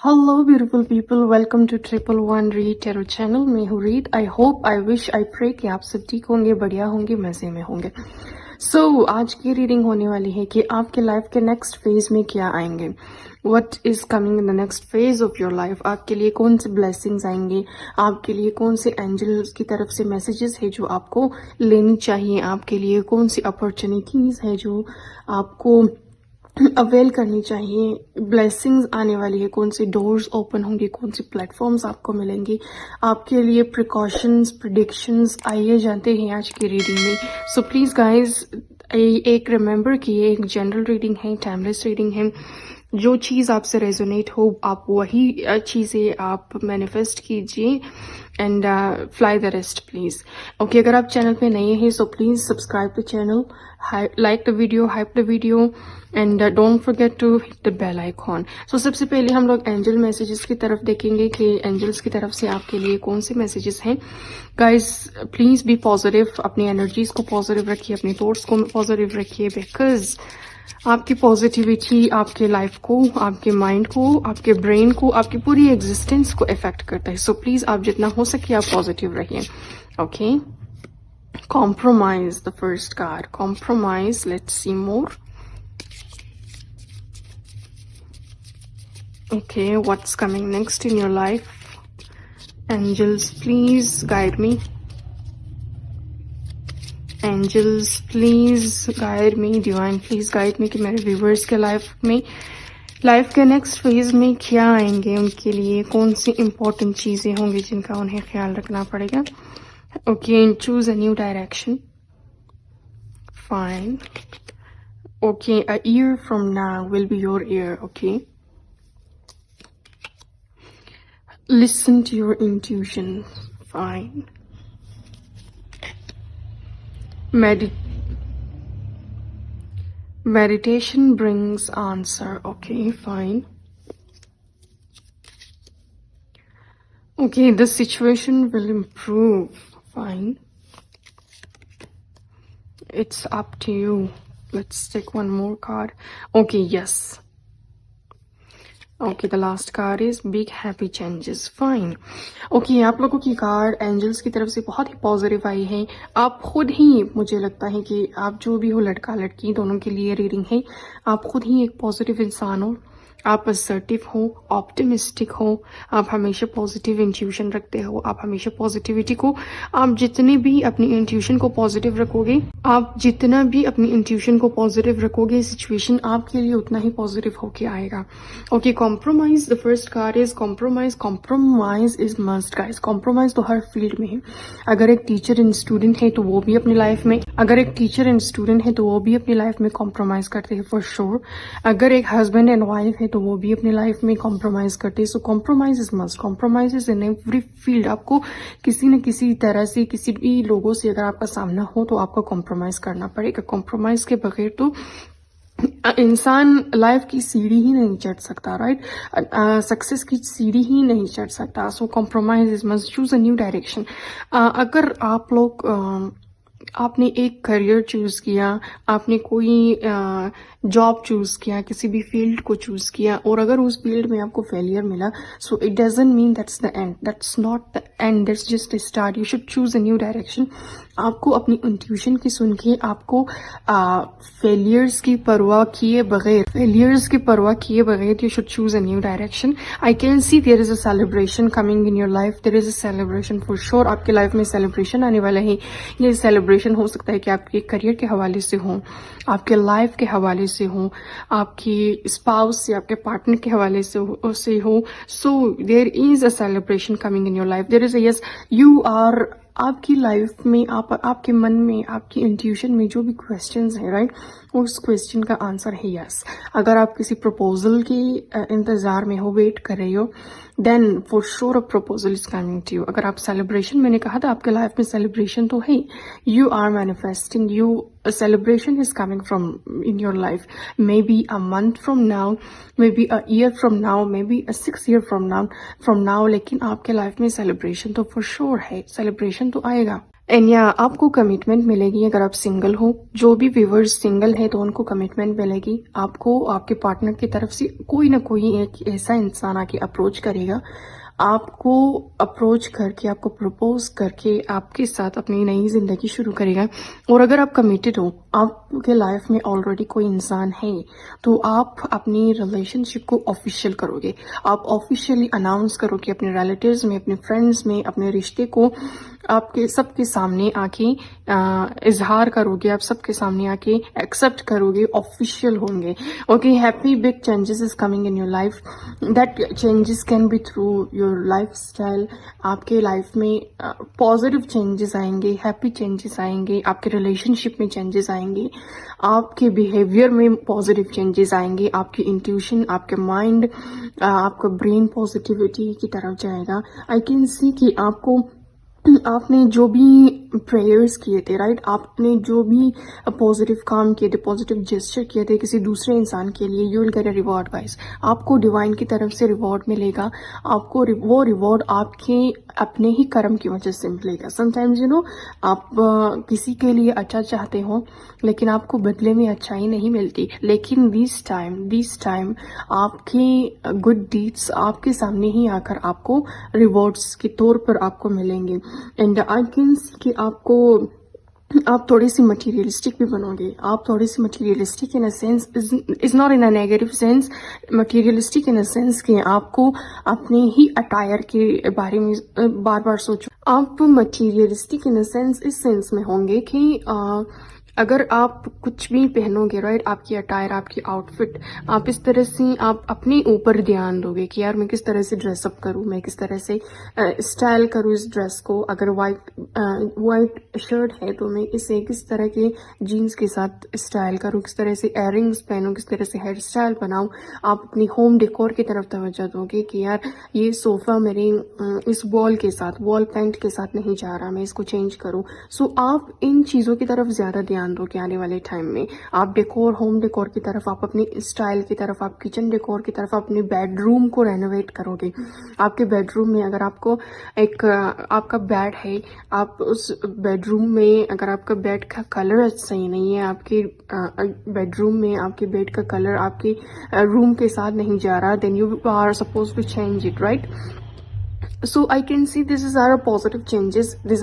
Hello beautiful people, welcome to 111 Reid tarot channel. मैं हूँ Reid. I hope, I wish, I pray कि आप सब ठीक होंगे, बढ़िया होंगे, मजे में होंगे। आज की रीडिंग होने वाली है कि आपके लाइफ के नेक्स्ट फेज में क्या आएंगे। What is coming in the next phase of your life. आपके लिए कौन से ब्लेसिंग्स आएंगे, आपके लिए कौन से एंजल्स की तरफ से मैसेजेस है जो आपको लेनी चाहिए, आपके लिए कौन सी अपॉर्चुनिटीज है जो आपको अवेल करनी चाहिए। ब्लेसिंग्स आने वाली है, कौन से डोर्स ओपन होंगे, कौन से प्लेटफॉर्म्स आपको मिलेंगे, आपके लिए प्रिकॉशंस, प्रिडिक्शंस। आइए जानते हैं आज की रीडिंग में। सो प्लीज गाइज, एक रिमेंबर कि ये एक जनरल रीडिंग है, टाइमलेस रीडिंग है। जो चीज़ आपसे रेजोनेट हो आप वही चीज़ें आप मैनिफेस्ट कीजिए and fly the rest please. Okay, अगर आप चैनल पे नए हैं so please subscribe the channel, like the video, hype the video and don't forget to hit the bell icon. So सबसे पहले हम लोग एंजल मैसेजेस की तरफ देखेंगे कि एंजल्स की तरफ से आपके लिए कौन से मैसेजेस हैं। गाइज प्लीज बी पॉजिटिव, अपनी एनर्जीज को पॉजिटिव रखिए, अपनी थॉट्स को पॉजिटिव रखिए, बिकॉज आपकी पॉजिटिविटी आपके लाइफ को, आपके माइंड को, आपके ब्रेन को, आपकी पूरी एग्जिस्टेंस को इफेक्ट करता है। सो प्लीज आप जितना हो सके आप पॉजिटिव रहिए। Okay, compromise, the first card, compromise. Let's see more. Okay, what's coming next in your life. Angels please guide me, angels please guide me, divine please guide me कि मेरे viewers के life के next phase में क्या आएंगे, उनके लिए कौन सी इंपॉर्टेंट चीजें होंगी जिनका उन्हें ख्याल रखना पड़ेगा। Okay, choose a new direction. Fine. Okay, a year from now will be your year. Okay, listen to your intuition. Fine. Meditation brings answer. Okay, fine. Okay, the situation will improve. Fine. It's up to you. Let's take one more card. Okay, yes. Okay, the last card is big happy changes. Fine. Okay, आप लोगों की card angels की तरफ से बहुत ही positive आई है। आप खुद ही, मुझे लगता है कि आप जो भी हो, लड़का लड़की दोनों के लिए रीडिंग है। आप खुद ही एक पॉजिटिव इंसान हो, आप असर्टिव हो, ऑप्टिमिस्टिक हो, आप हमेशा पॉजिटिव इंट्यूशन रखते हो, आप हमेशा पॉजिटिविटी को, आप जितने भी अपनी इंट्यूशन को पॉजिटिव रखोगे, आप जितना भी अपनी इंट्यूशन को पॉजिटिव रखोगे, सिचुएशन आपके लिए उतना ही पॉजिटिव होके आएगा। Okay, compromise, the first card is compromise. Compromise is must guys. Compromise तो हर फील्ड में है। अगर एक टीचर एंड स्टूडेंट है तो वो भी अपनी लाइफ में, अगर एक टीचर एंड स्टूडेंट है तो वो भी अपनी लाइफ में कॉम्प्रोमाइज करते हैं फॉर श्योर। अगर एक हस्बैंड एंड वाइफ है तो वो भी अपनी लाइफ में कॉम्प्रोमाइज करते हैं। So compromise is must. Compromise is in every field. आपको किसी न किसी तरह से, किसी भी लोगों से अगर आपका सामना हो तो आपको कॉम्प्रोमाइज करना पड़ेगा। कॉम्प्रोमाइज के बगैर तो इंसान लाइफ की सीढ़ी ही नहीं चढ़ सकता, राइट? सक्सेस की सीढ़ी ही नहीं चढ़ सकता। So compromise is must. Choose a new direction. अगर आप लोग आपने एक करियर चूज किया, आपने कोई जॉब चूज किया, किसी भी फील्ड को चूज किया, और अगर उस फील्ड में आपको फेलियर मिला, so it doesn't mean that's the end, that's not the end, that's just a start. You should choose a new direction. आपको अपनी इंट्यूशन की सुन के, आपको फेलियर्स की परवाह किए बगैर you should choose a new direction. I can see there is a celebration coming in your life. There is a celebration for sure. आपके लाइफ में सेलिब्रेशन आने वाला है। ये सेलिब्रेशन हो सकता है कि आपके करियर के हवाले से हो, आपके लाइफ के हवाले से हो, आपकी स्पाउस से, आपके पार्टनर के हवाले से हो। So there is a celebration coming in your life. There is a yes, you are, आपकी लाइफ में, आपके मन में, आपकी इंट्यूशन में जो भी क्वेश्चंस है, राइट, उस क्वेश्चन का आंसर है यस। अगर आप किसी प्रपोजल के इंतजार में हो, वेट कर रहे हो, then for sure a proposal is coming to you. अगर आप सेलिब्रेशन, मैंने कहा था आपके लाइफ में सेलिब्रेशन तो है, you are manifesting, you, a celebration is coming from in your life, maybe a month from now, maybe a year from now, maybe a 6 year from now, लेकिन आपके लाइफ में सेलिब्रेशन तो for sure है, celebration तो आएगा। And या आपको commitment मिलेगी अगर आप सिंगल हो। जो भी व्यूवर्स सिंगल है तो उनको कमिटमेंट मिलेगी। आपको आपके पार्टनर की तरफ से कोई ना कोई एक ऐसा इंसान आके अप्रोच करेगा, आपको अप्रोच करके, आपको प्रपोज करके आपके साथ अपनी नई जिंदगी शुरू करेगा। और अगर आप कमिटेड हो, आपके लाइफ में ऑलरेडी कोई इंसान है, तो आप अपनी रिलेशनशिप को ऑफिशियल करोगे। आप ऑफिशियली अनाउंस करोगे अपने रिलेटिव्स में, अपने फ्रेंड्स में, अपने रिश्ते को आपके सबके सामने आके इजहार करोगे, आप सबके सामने आके एक्सेप्ट करोगे, ऑफिशियल होंगे। Okay, happy big changes is coming in your life. That changes can be through your life style. आपके लाइफ में पॉजिटिव चेंजेस आएंगे, हैप्पी चेंजेस आएंगे, आपके रिलेशनशिप में चेंजेस आएंगे, आपके बिहेवियर में पॉजिटिव चेंजेस आएंगे, आपकी इंट्यूशन, आपके माइंड, आपका ब्रेन पॉजिटिविटी की तरफ जाएगा। आई कैन सी कि आपने जो भी प्रेयर्स किए थे, राइट, आपने जो भी पॉजिटिव काम किए थे, पॉजिटिव जेस्चर किए थे किसी दूसरे इंसान के लिए, you will get a reward wise. आपको डिवाइन की तरफ से रिवॉर्ड मिलेगा। आपको वो रिवॉर्ड आपके अपने ही कर्म की वजह से मिलेगा। समटाइम्स आप किसी के लिए अच्छा चाहते हो लेकिन आपको बदले में अच्छाई नहीं मिलती, लेकिन दिस टाइम आपकी गुड डीड्स आपके सामने ही आकर आपको रिवॉर्ड्स के तौर पर आपको मिलेंगे। एंड आई कैन सी कि आप थोड़ी सी मटीरियलिस्टिक भी बनोगे। आप थोड़ी सी materialistic in a sense, is not in a negative sense, materialistic in a sense कि आपको अपने ही अटायर के बारे में बार बार सोचो। आप मटीरियलिस्टिक इन अ सेंस इस सेंस में होंगे कि अगर आप कुछ भी पहनोगे, राइट, आपकी अटायर, आपकी आउटफिट, आप इस तरह से आप अपने ऊपर ध्यान दोगे कि यार मैं किस तरह से ड्रेसअप करूँ, मैं किस तरह से स्टाइल करूँ इस ड्रेस को। अगर वाइट शर्ट है तो मैं इसे किस तरह के जीन्स के साथ स्टाइल करूँ, किस तरह से इयररिंग्स पहनूँ, किस तरह से हेयर स्टाइल बनाऊँ। आप अपनी होम डेकोर की तरफ तवज्जो दोगे कि यार ये सोफ़ा मेरे इस वॉल पेंट के साथ नहीं जा रहा, मैं इसको चेंज करूँ। सो आप इन चीज़ों की तरफ ज़्यादा ध्यान दो कि आने वाले टाइम में आप डेकोर, होम डेकोर की तरफ, आप अपनी स्टाइल की तरफ, आप किचन डेकोर की तरफ, अपने बेडरूम को रेनोवेट करोगे। आपके बेडरूम में अगर आपको एक आपका बेड है, आप उस बेडरूम में अगर आपका बेड का कलर सही नहीं है, आपके बेडरूम में आपके बेड का कलर आपके रूम के साथ नहीं जा रहा, then you are suppose to change it, right. So I can see this is are positive changes. These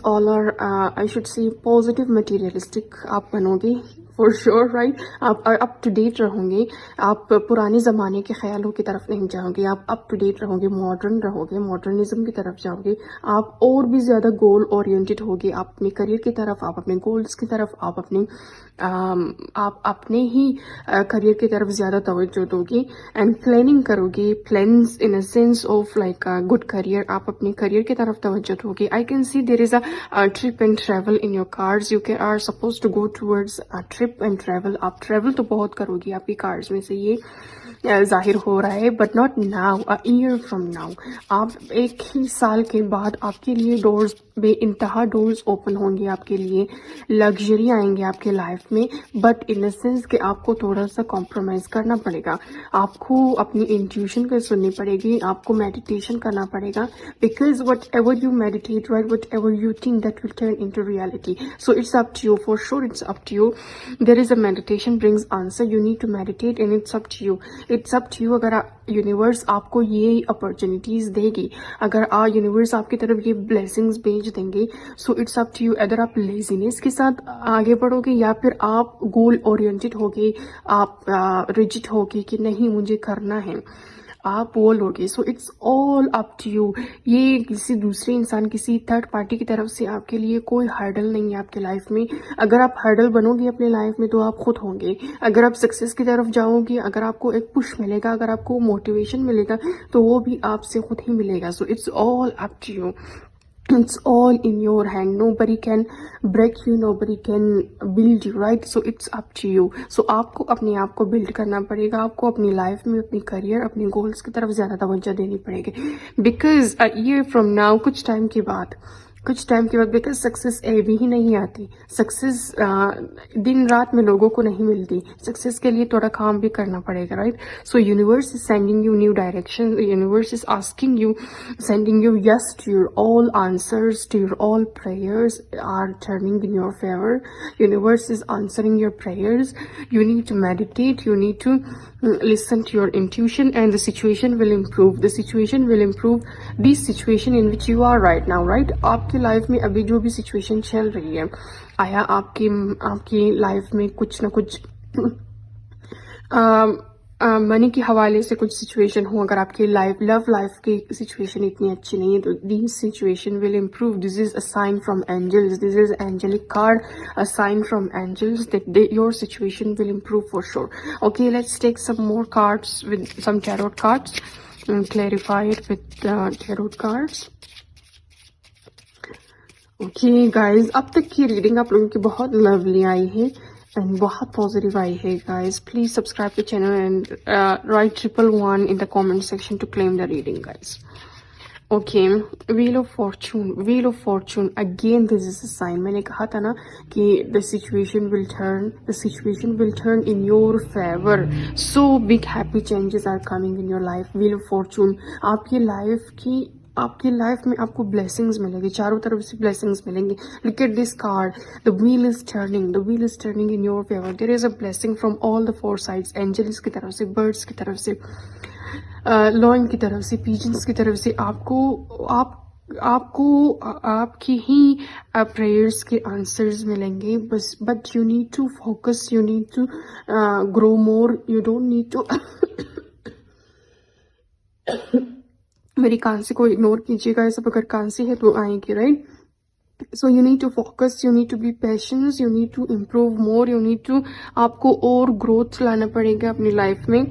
all are I should say positive materialistic आप बनोगे फॉर श्योर, राइट। आप अप टू डेट रहोगे, आप पुराने ज़माने के ख्यालों की तरफ नहीं जाओगे, आप अप टू डेट रहोगे, मॉडर्न रहोगे, मॉडर्निज्म की तरफ जाओगे। आप और भी ज़्यादा गोल ओरिएंटेड होगे, आप अपने करियर की तरफ, आप अपने गोल्स की तरफ, आप अपने ही करियर की तरफ ज़्यादा तवज्जो दोगे एंड प्लानिंग करोगे। Plans in a sense of like good career, आप अपने करियर की तरफ तवज्जो दोगे। I can see there is a trip and travel in your cards. You can are suppose to go towards trip and travel. आप travel तो बहुत करोगी, आपकी कार्ड्स में से ये जाहिर हो रहा है, but not now, a year from now. आप एक ही साल के बाद आपके लिए डोर्स, बेइंतहा डोर्स ओपन होंगे आपके लिए, लग्जरी आएंगे आपके लाइफ में, बट इन द सेंस कि आपको थोड़ा सा कॉम्प्रोमाइज़ करना पड़ेगा। आपको अपनी इंट्यूशन को सुननी पड़ेगी, आपको मेडिटेशन करना पड़ेगा, because whatever you meditate, right, whatever you think that will turn into reality. So it's up to you, for sure it's up to you. There is a meditation brings answer, you need to meditate and it's up to you. It's up to you. अगर universe आपको ये opportunities देगी, अगर universe आपकी तरफ ये blessings भेज देंगे, so it's up to you. अगर आप लेजीनेस के साथ आगे बढ़ोगे या फिर आप गोल ओरिएंटेड होगे, आप रिजिड होगे कि नहीं मुझे करना है, आप वो लोगे। So it's all up to you. ये किसी दूसरे इंसान, किसी थर्ड पार्टी की तरफ से आपके लिए कोई हर्डल नहीं है आपके लाइफ में। अगर आप हर्डल बनोगे अपने लाइफ में तो आप खुद होंगे। अगर आप सक्सेस की तरफ जाओगे, अगर आपको एक पुश मिलेगा, अगर आपको मोटिवेशन मिलेगा, तो वो भी आपसे खुद ही मिलेगा। So it's all up to you. It's all in your hand. Nobody can break you, nobody can build you, right? So it's up to you. So आपको अपने आप को बिल्ड करना पड़ेगा, आपको अपनी लाइफ में अपनी करियर, अपने गोल्स की तरफ ज़्यादा तवज्जो देनी पड़ेगी। Because a year from now, कुछ टाइम के बाद कुछ टाइम के बाद, बिकॉज सक्सेस अभी ही नहीं आती, सक्सेस दिन रात में लोगों को नहीं मिलती, सक्सेस के लिए थोड़ा काम भी करना पड़ेगा, right? So universe is sending you new direction, universe is asking you, sending you yes to your all answers, to your all prayers are turning in your favor. Universe is answering your prayers. You need to meditate, you need to listen to your intuition, and the situation will improve. The situation will improve, this situation in which you are right now, right? आपकी life में अभी जो भी situation चल रही है, आया आपकी लाइफ में कुछ ना कुछ मनी के हवाले से कुछ सिचुएशन हो, अगर आपकी लव लाइफ की सिचुएशन इतनी अच्छी नहीं है, तो this situation will improve. This is a sign from angels, this is angelic card, a sign from angels that your situation will improve for sure. Okay, let's take some more cards with some tarot cards and clarify it with tarot cards. Okay guys, अब तक की reading आप लोगों की बहुत lovely आई है and बहुत positive आई है guys. Please subscribe to channel and write 111 in the comment section to claim the reading guys. Okay, wheel of fortune, wheel of fortune again, this is a sign. मैंने कहा था ना कि the situation will turn in your favour. So big happy changes are coming in your life. Wheel of fortune, आपकी life में आपको blessings मिलेंगे, चारों तरफ से ब्लेसिंग्स मिलेंगे. Look at this card, the wheel is turning in your favour. There is a blessing from all the four sides. Angels की तरफ से, बर्ड्स की तरफ से, लॉइन की तरफ से, पीजन्स की तरफ से आपको आपकी ही प्रेयर्स के आंसर्स मिलेंगे. But you need to focus, you need to grow more, you don't need to मेरी कांसी को इग्नोर कीजिएगा, सब अगर कांसी है तो आएंगे, right? So you need to focus, you need to be patience, you need to improve more, you need to, आपको और ग्रोथ लाना पड़ेगा अपनी लाइफ में.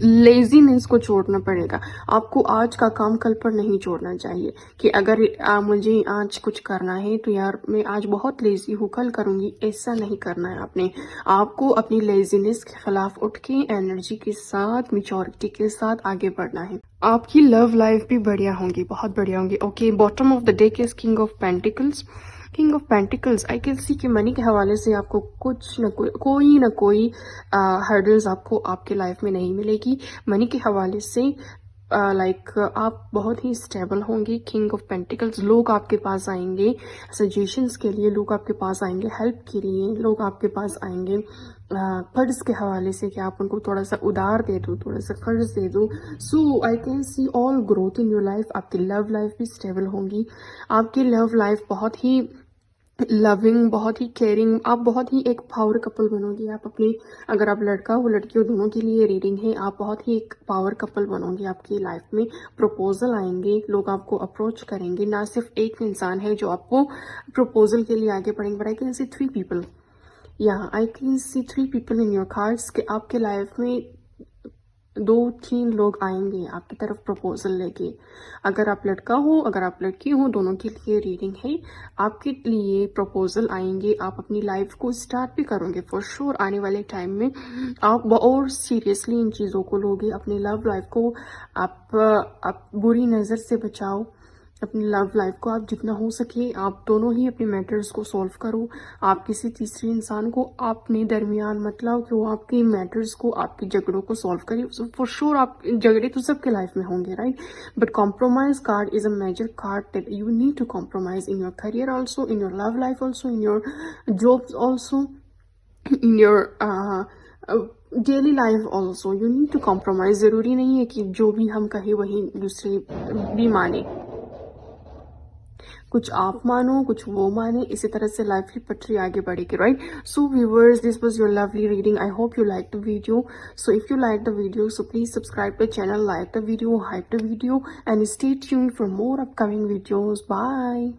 लेजीनेस को छोड़ना पड़ेगा. आपको आज का काम कल पर नहीं छोड़ना चाहिए कि अगर मुझे आज कुछ करना है तो यार मैं आज बहुत लेजी हूँ, कल करूंगी, ऐसा नहीं करना है. आपको अपनी लेजीनेस के खिलाफ उठ के एनर्जी के साथ, मैच्योरिटी के साथ आगे बढ़ना है. आपकी लव लाइफ भी बढ़िया होंगी, बहुत बढ़िया होंगी. Okay, bottom of the deck is king of pentacles. King of pentacles, I can सी कि मनी के हवाले से आपको कुछ न कोई हर्डल्स आपको आपके लाइफ में नहीं मिलेगी. मनी के हवाले से आप बहुत ही स्टेबल होंगे. किंग ऑफ पेंटिकल्स, लोग आपके पास आएंगे सजेशंस के लिए, लोग आपके पास आएंगे हेल्प के लिए, लोग आपके पास आएंगे कर्ज के हवाले से कि आप उनको थोड़ा सा उधार दे दो, थोड़ा सा कर्ज दे दो. So I can see all growth in your life. आपकी लव लाइफ भी स्टेबल होंगी. आपकी लव लाइफ बहुत ही लविंग, बहुत ही केयरिंग, आप बहुत ही एक पावर कपल बनोगे. आप अपनी, अगर आप लड़का हो लड़की हो, दोनों के लिए रीडिंग है. आप बहुत ही एक पावर कपल बनोगे आपकी लाइफ में. प्रपोजल आएंगे, लोग आपको अप्रोच करेंगे. ना सिर्फ एक इंसान है जो आपको प्रपोजल के लिए आगे बढ़ेंगे, but I can C 3 people. I can C 3 people in your cards के आपके लाइफ में 2-3 लोग आएंगे आपकी तरफ प्रपोजल लेके. अगर आप लड़का हो, अगर आप लड़की हो, दोनों के लिए रीडिंग है. आपके लिए प्रपोजल आएंगे, आप अपनी लाइफ को स्टार्ट भी करोगे फॉर श्योर. आने वाले टाइम में आप और सीरियसली इन चीज़ों को लोगे. अपनी लव लाइफ को आप बुरी नज़र से बचाओ. अपनी लव लाइफ को आप जितना हो सके, आप दोनों ही अपने मैटर्स को सॉल्व करो. आप किसी तीसरे इंसान को अपने दरमियान मत लाओ कि वो आपके मैटर्स को, आपके झगड़ों को सॉल्व करे. फॉर श्योर आप झगड़े तो सबके लाइफ में होंगे, right? But compromise card is a major card that you need to compromise in your career also, in your love life also, in your jobs also, in your daily life also. You need to compromise. जरूरी नहीं है कि जो भी हम कहें वही दूसरे भी माने. कुछ आप मानो, कुछ वो माने, इसी तरह से लाइफ की पटरी आगे बढ़ेगी, right? So viewers, this was your lovely reading. I hope you like the video. So if you like the video, so please subscribe the channel, like the video, hype the video, and stay tuned for more upcoming videos. Bye.